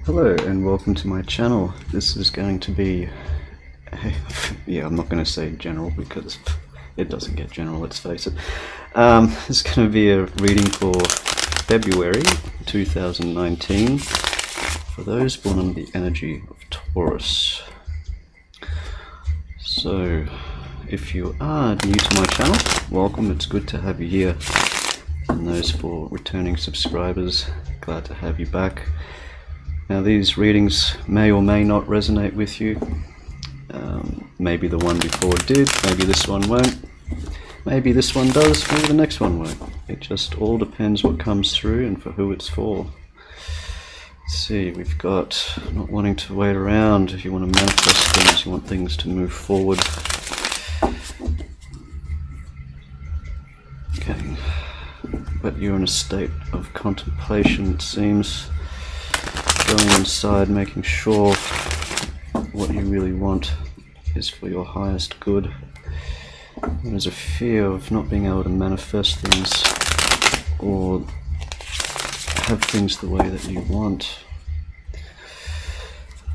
Hello and welcome to my channel. This is going to be, yeah, I'm not going to say general because it doesn't get general, let's face it. It's going to be a reading for February 2019 for those born under the energy of Taurus. So, if you are new to my channel, welcome, it's good to have you here. And those for returning subscribers, glad to have you back. Now these readings may or may not resonate with you. Maybe the one before did, maybe this one won't. Maybe this one does, maybe the next one won't. It just all depends what comes through and for who it's for. Let's see, we've got not wanting to wait around. If you want to manifest things, you want things to move forward. Okay, but you're in a state of contemplation, it seems. Going inside, making sure what you really want is for your highest good. There's a fear of not being able to manifest things or have things the way that you want.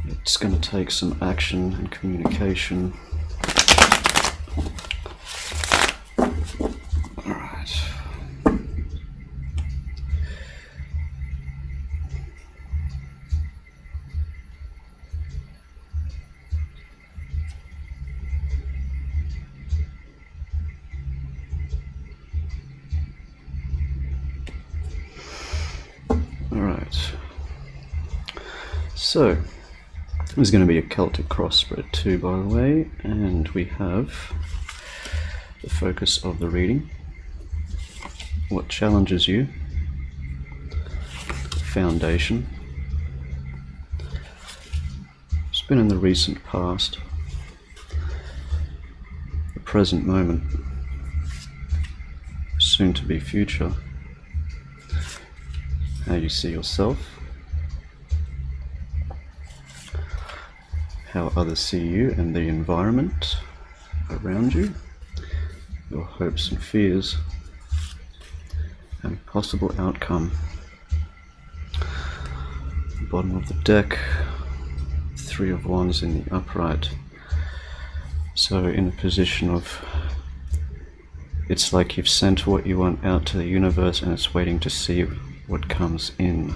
It's going to take some action and communication. Alright. So, there's going to be a Celtic cross spread too, by the way, and we have the focus of the reading. What challenges you? Foundation. It's been in the recent past. The present moment. Soon to be future. How you see yourself. How others see you and the environment around you, your hopes and fears, and possible outcome. Bottom of the deck, 3 of Wands in the upright. So in a position of, it's like you've sent what you want out to the universe and it's waiting to see what comes in.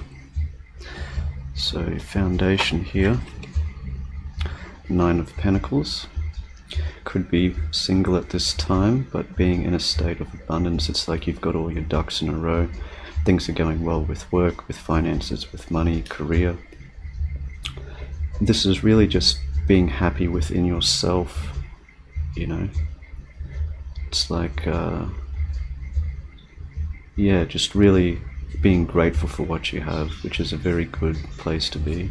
So foundation here. 9 of Pentacles. Could be single at this time, but being in a state of abundance, it's like you've got all your ducks in a row. Things are going well with work, with finances, with money, career. This is really just being happy within yourself, you know. It's like, yeah, just really being grateful for what you have, which is a very good place to be.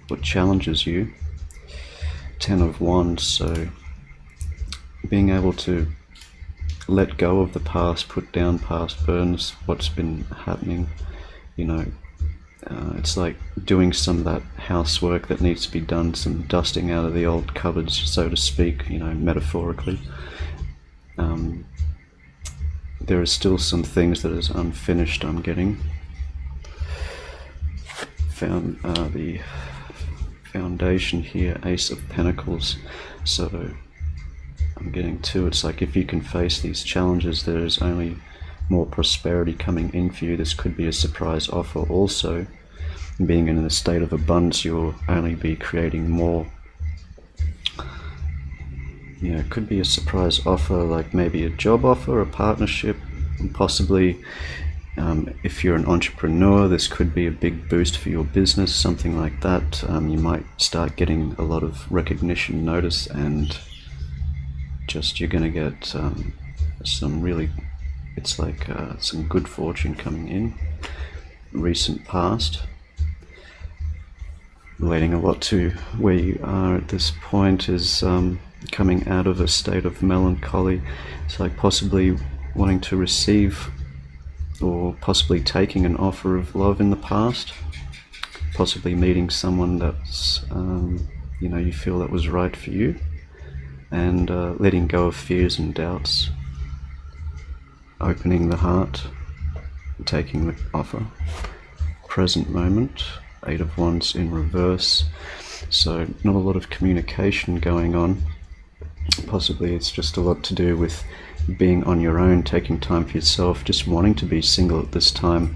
What challenges you? 10 of Wands, so being able to let go of the past, put down past burdens, what's been happening, you know, it's like doing some of that housework that needs to be done, some dusting out of the old cupboards, so to speak, you know, metaphorically. There are still some things that is unfinished, I'm getting. Found the foundation here, Ace of Pentacles. So I'm getting to, it's like if you can face these challenges, there's only more prosperity coming in for you. This could be a surprise offer also. Being in a state of abundance, you'll only be creating more. Yeah, it could be a surprise offer, like maybe a job offer, a partnership, and possibly if you're an entrepreneur, this could be a big boost for your business, something like that. You might start getting a lot of recognition, notice, and just you're going to get some really, it's like some good fortune coming in. Recent past, relating a lot to where you are at this point, is coming out of a state of melancholy. It's like possibly wanting to receive or possibly taking an offer of love in the past, possibly meeting someone that's, you know, you feel that was right for you, and letting go of fears and doubts, opening the heart, taking the offer. Present moment, Eight of Wands in reverse. So not a lot of communication going on. Possibly it's just a lot to do with being on your own, taking time for yourself, just wanting to be single at this time.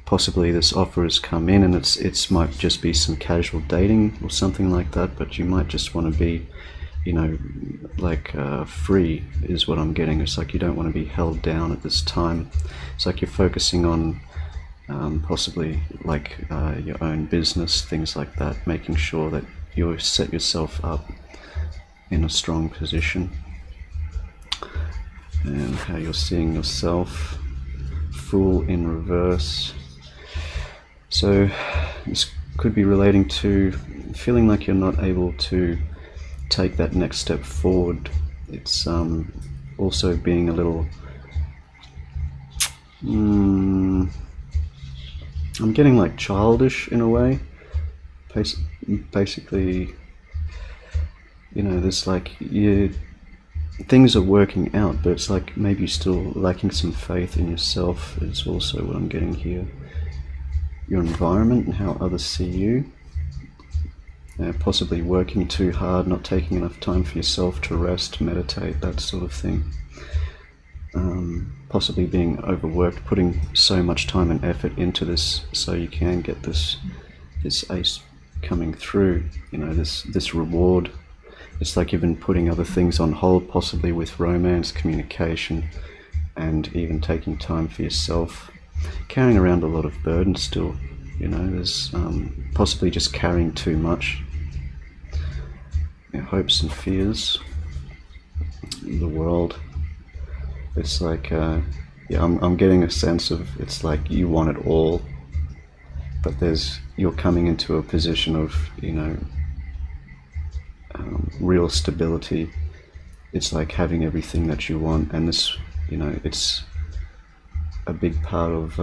Possibly this offer has come in and it's might just be some casual dating or something like that, but you might just want to be, you know, like free is what I'm getting. It's like you don't want to be held down at this time. It's like you're focusing on possibly like your own business, things like that, making sure that you set yourself up in a strong position. And how you're seeing yourself. Fool in reverse. So this could be relating to feeling like you're not able to take that next step forward. It's also being a little I'm getting like childish in a way. Basically, you know, there's like things are working out, but it's like maybe you're still lacking some faith in yourself is also what I'm getting here. Your environment and how others see you. Possibly working too hard, not taking enough time for yourself to rest, meditate, that sort of thing. Possibly being overworked, putting so much time and effort into this so you can get this ace coming through, you know, this reward. It's like you've been putting other things on hold, possibly with romance, communication, and even taking time for yourself. Carrying around a lot of burden still, you know, there's possibly just carrying too much. Your hopes and fears, the world. It's like, yeah, I'm getting a sense of, it's like you want it all, but you're coming into a position of, you know, real stability. It's like having everything that you want, and this, you know, it's a big part of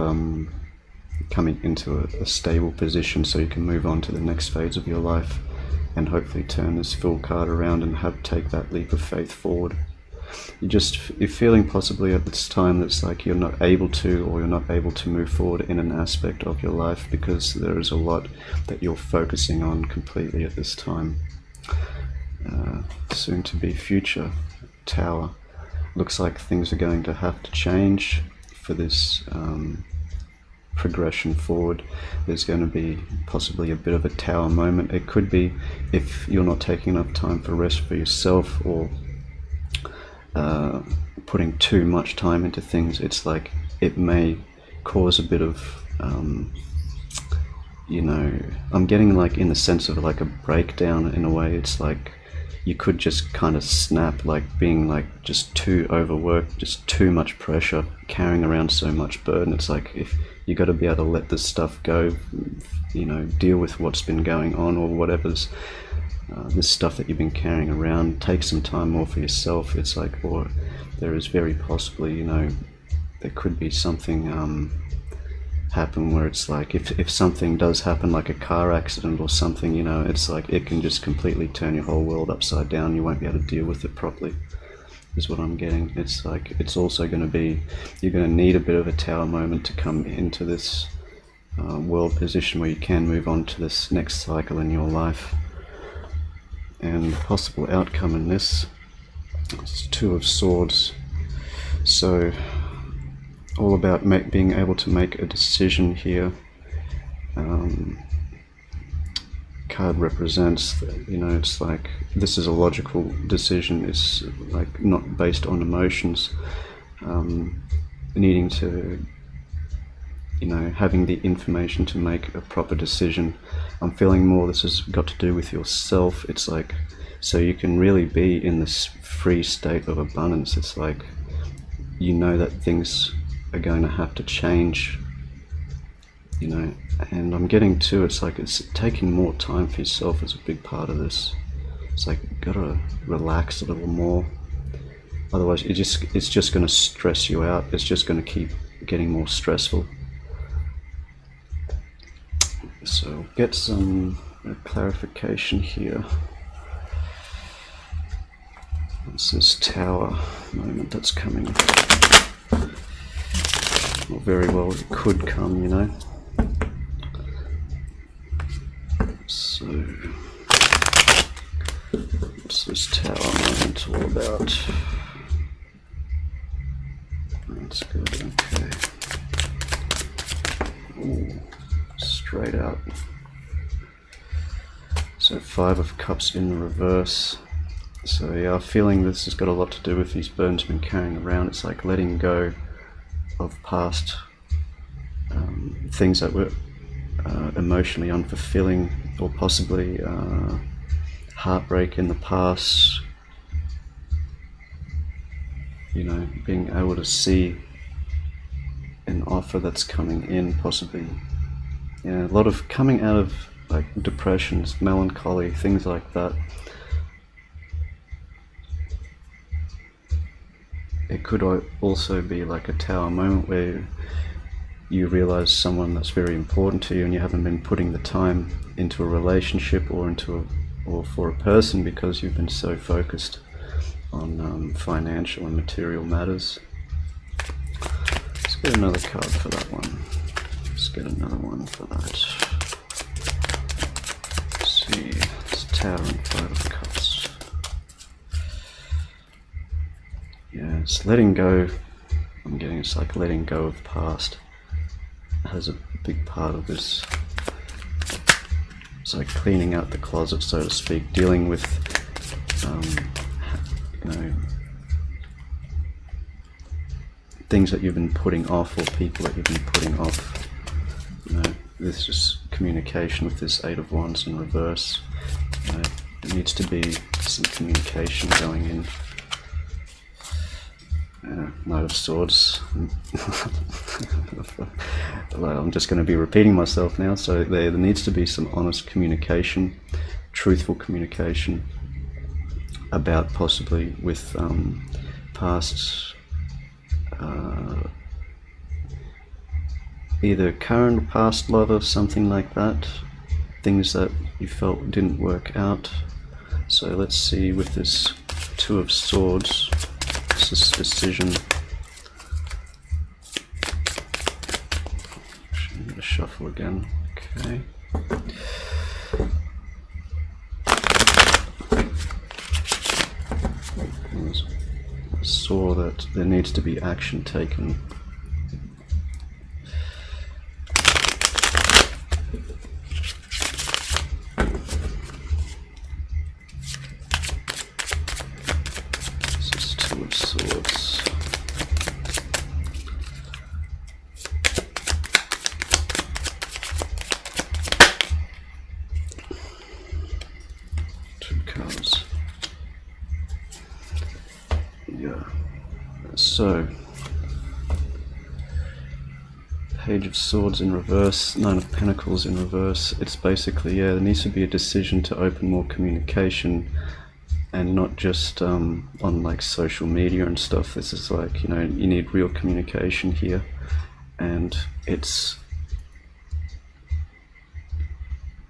coming into a stable position so you can move on to the next phase of your life and hopefully turn this Fool card around and take that leap of faith forward. You're feeling possibly at this time that's like you're not able to, or you're not able to move forward in an aspect of your life because there is a lot that you're focusing on completely at this time. Soon to be future Tower. Looks like things are going to have to change for this progression forward. There's going to be possibly a bit of a Tower moment. It could be if you're not taking enough time for rest for yourself, or putting too much time into things. It's like it may cause a bit of you know, I'm getting like in the sense of like a breakdown in a way. It's like you could just kind of snap, like being like just too overworked, just too much pressure, carrying around so much burden. It's like if you got to be able to let this stuff go, you know, deal with what's been going on or whatever's this stuff that you've been carrying around, take some time more for yourself. It's like, or there is very possibly, you know, there could be something happen where it's like if something does happen, like a car accident or something, you know, it's like it can just completely turn your whole world upside down. You won't be able to deal with it properly, is what I'm getting. It's like it's also going to be, you're going to need a bit of a Tower moment to come into this world position where you can move on to this next cycle in your life. And the possible outcome in this is Two of Swords. So all about being able to make a decision here. Card represents that, you know, it's like this is a logical decision. It's like not based on emotions. Needing to, you know, having the information to make a proper decision. I'm feeling more this has got to do with yourself. It's like so you can really be in this free state of abundance. It's like you know that things are going to have to change, you know, and I'm getting to, it's like it's taking more time for yourself is a big part of this. It's like you gotta relax a little more, otherwise it's just going to stress you out. It's just going to keep getting more stressful. So get some clarification here. What's this Tower moment that's coming? Well, very well it could come, you know. So, what's this tower moment all about? That's good, okay. Ooh, straight out. So 5 of Cups in the reverse. So yeah, I'm feeling this has got a lot to do with these burdens been carrying around. It's like letting go of past things that were emotionally unfulfilling, or possibly heartbreak in the past. You know, being able to see an offer that's coming in, possibly. Yeah, a lot of coming out of like depressions, melancholy, things like that. It could also be like a tower moment where you realize someone that's very important to you and you haven't been putting the time into a relationship or for a person because you've been so focused on financial and material matters. Let's get another card for that one. Let's get another one for that. Let's see, it's Tower and 5 of Cups. Yeah, it's letting go. I'm getting it's like letting go of past. It has a big part of this. It's like cleaning out the closet, so to speak, dealing with, you know, things that you've been putting off, or people that you've been putting off. You know, this is communication with this 8 of Wands in reverse. You know, there needs to be some communication going in. Knight of Swords. I'm just going to be repeating myself now. So there needs to be some honest communication, truthful communication about possibly with past, either current or past love or something like that. Things that you felt didn't work out. So let's see with this 2 of Swords. This decision. I'm going to shuffle again. Okay. I saw that there needs to be action taken. Swords. Two cards. Yeah. So, Page of Swords in reverse, 9 of Pentacles in reverse. It's basically, yeah, there needs to be a decision to open more communication. And not just on like social media and stuff. This is like, you know, you need real communication here. And it's,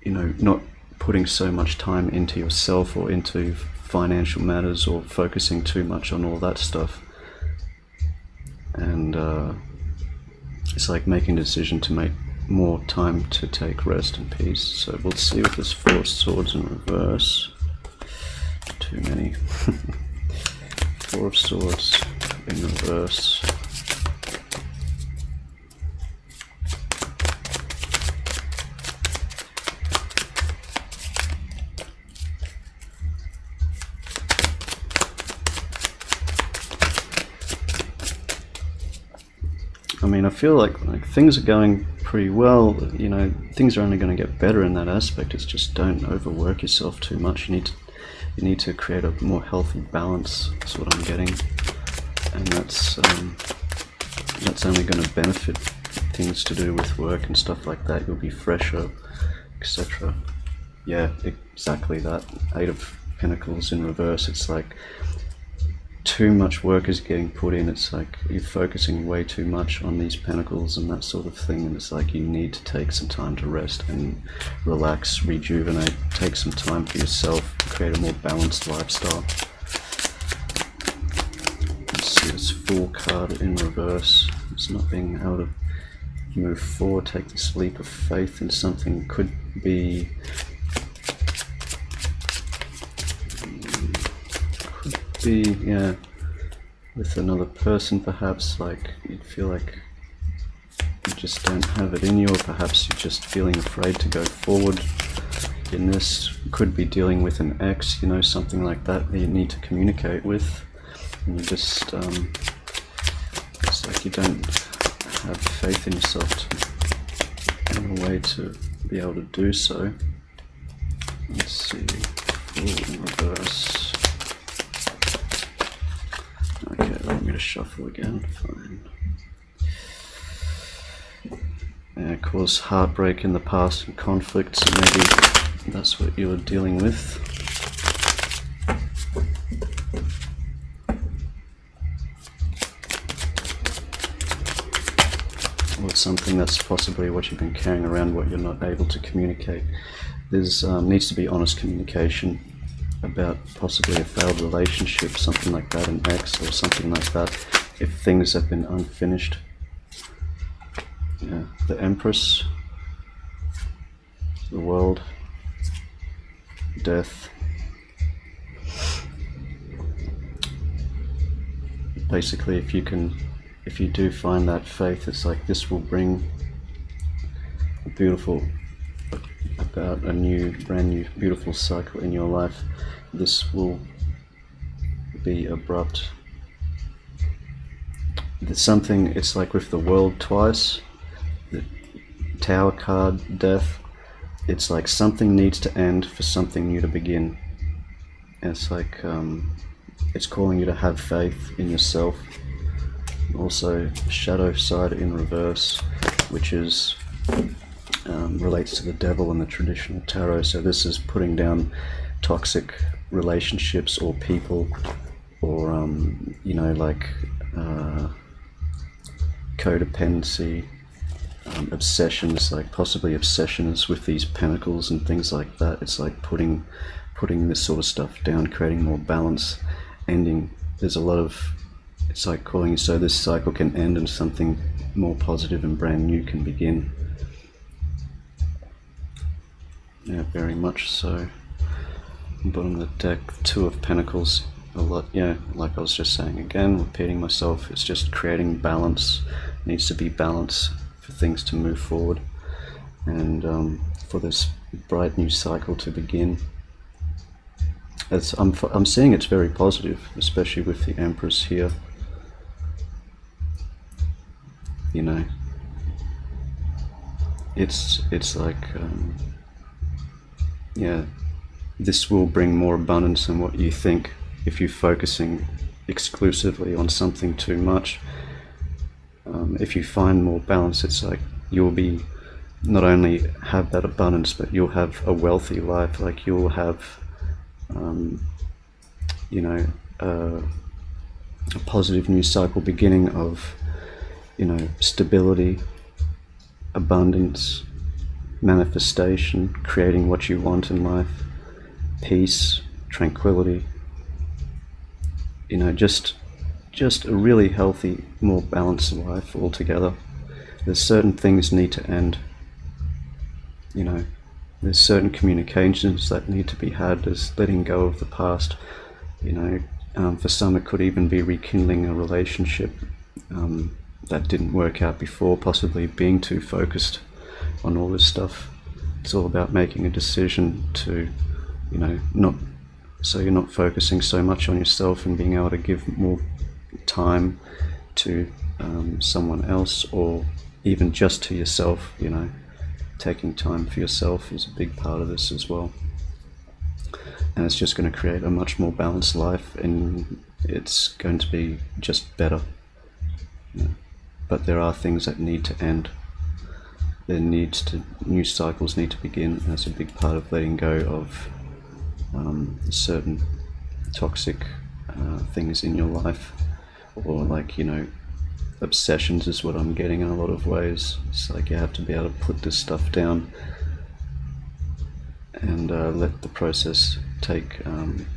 you know, not putting so much time into yourself or into financial matters or focusing too much on all that stuff. And it's like making a decision to make more time to take rest and peace. So we'll see with this 4 of Swords in reverse. Too many. 4 of Swords in reverse. I mean, I feel like things are going pretty well. You know, things are only going to get better in that aspect. It's just don't overwork yourself too much. You need to create a more healthy balance. That's what I'm getting, and that's only going to benefit things to do with work and stuff like that. You'll be fresher, etc. Yeah, exactly that. 8 of Pentacles in reverse. It's like too much work is getting put in. It's like you're focusing way too much on these pentacles and that sort of thing, and it's like you need to take some time to rest and relax, rejuvenate, take some time for yourself, create a more balanced lifestyle. Let's see this Fool card in reverse. It's not being able to move forward, take this leap of faith in something. Could be be, yeah, with another person perhaps, like you'd feel like you just don't have it in you, or perhaps you're just feeling afraid to go forward in this. Could be dealing with an ex, you know, something like that you need to communicate with, and you just, it's like you don't have faith in yourself in a way to be able to do so. Let's see, full reverse. Okay, let me just shuffle again, fine. Yeah, cause heartbreak in the past and conflict, so maybe that's what you were dealing with. Or it's something that's possibly what you've been carrying around, what you're not able to communicate. There's needs to be honest communication about possibly a failed relationship, something like that, an ex or something like that, if things have been unfinished. Yeah, the Empress, the world, death. Basically, if you do find that faith, it's like this will bring a beautiful, about a brand new, beautiful cycle in your life. This will be abrupt. There's something, it's like with the world twice, the Tower card, death, it's like something needs to end for something new to begin. And it's like, it's calling you to have faith in yourself. Also, shadow side in reverse, which is relates to the devil in the traditional tarot. So this is putting down toxic relationships or people, or you know, like codependency, obsessions, like possibly obsessions with these pentacles and things like that. It's like putting this sort of stuff down, creating more balance, ending. There's a lot of, it's like calling so this cycle can end and something more positive and brand new can begin. Yeah, very much so. Bottom of the deck, Two of Pentacles. A lot, yeah, like I was just saying again, repeating myself, it's just creating balance. It needs to be balance for things to move forward, and for this bright new cycle to begin. I'm seeing it's very positive, especially with the Empress here. You know, it's like, yeah, this will bring more abundance than what you think. If you're focusing exclusively on something too much, if you find more balance, it's like you'll be not only have that abundance, but you'll have a wealthy life. Like you'll have, you know, a positive new cycle beginning of, you know, stability, abundance, manifestation, creating what you want in life, peace, tranquility. You know, just a really healthy, more balanced life altogether. There's certain things need to end. You know, there's certain communications that need to be had. There's letting go of the past. You know, for some it could even be rekindling a relationship that didn't work out before, possibly being too focused on all this stuff. It's all about making a decision to, you know, not, so you're not focusing so much on yourself and being able to give more time to someone else, or even just to yourself. You know, taking time for yourself is a big part of this as well, and it's just going to create a much more balanced life, and it's going to be just better. You know, but there are things that need to end. New cycles need to begin, and that's a big part of letting go of certain toxic things in your life, or like, you know, obsessions is what I'm getting in a lot of ways. It's like you have to be able to put this stuff down and let the process take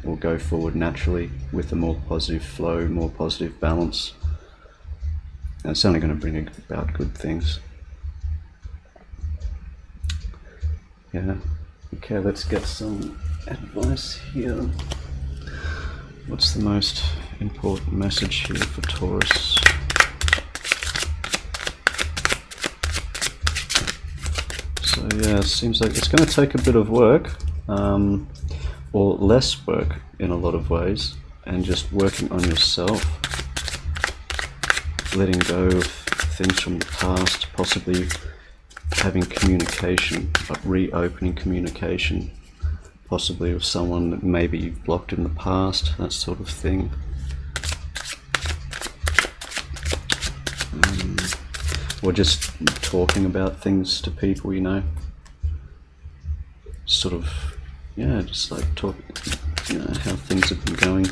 or go forward naturally with a more positive flow, more positive balance. And it's only going to bring about good things. Yeah. Okay, let's get some advice here. What's the most important message here for Taurus? So yeah, it seems like it's going to take a bit of work, or less work in a lot of ways, and just working on yourself, letting go of things from the past, possibly having communication, reopening communication, possibly with someone that maybe you've blocked in the past, that sort of thing. Or just talking about things to people, you know, sort of, yeah, just like talking, you know, how things have been going.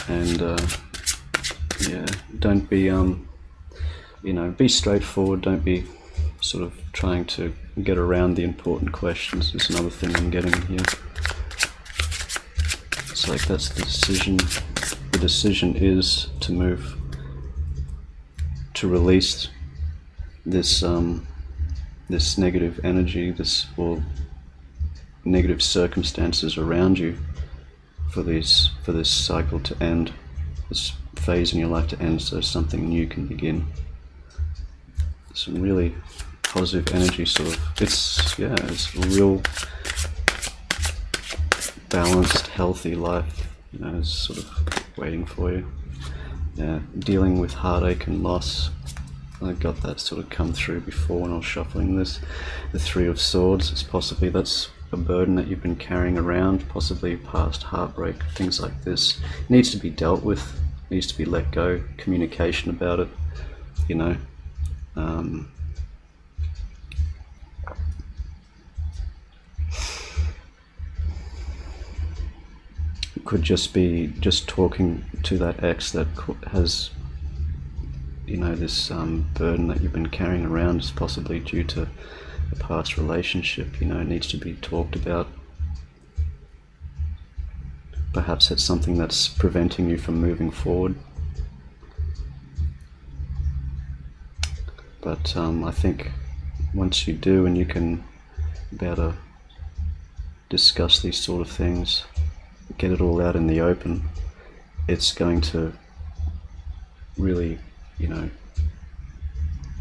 And yeah, don't be, you know, be straightforward, don't be sort of trying to get around the important questions. Is another thing I'm getting here. It's like that's the decision. The decision is to move, to release this this negative energy, or negative circumstances around you, for this cycle to end, this phase in your life to end, so something new can begin. Some really positive energy, sort of. It's a real balanced, healthy life, you know, is sort of waiting for you. Yeah, dealing with heartache and loss. I got that sort of come through before when I was shuffling this. The Three of Swords, it's possibly that's a burden that you've been carrying around, possibly past heartbreak, things like this. It needs to be dealt with, needs to be let go, communication about it, you know. It could just be just talking to that ex that has, you know, this burden that you've been carrying around, is possibly due to a past relationship, you know. It needs to be talked about. Perhaps it's something that's preventing you from moving forward. But I think once you do, and you can better discuss these sort of things, get it all out in the open, it's going to really, you know,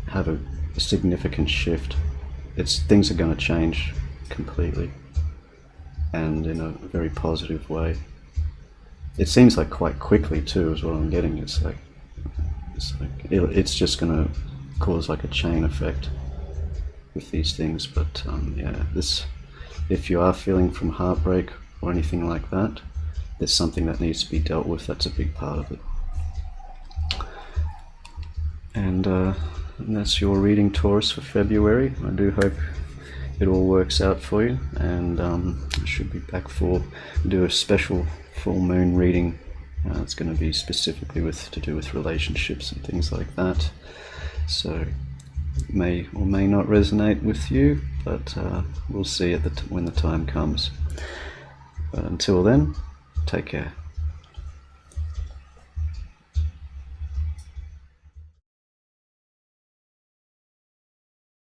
have a significant shift. Things are going to change completely, and in a very positive way. It seems like quite quickly too, is what I'm getting. It's just going to cause like a chain effect with these things. But yeah, if you are feeling from heartbreak or anything like that, there's something that needs to be dealt with. That's a big part of it. And that's your reading, Taurus, for February. I do hope it all works out for you, and I should be back do a special full moon reading. It's going to be specifically to do with relationships and things like that. So it may or may not resonate with you, but we'll see when the time comes. But until then, take care.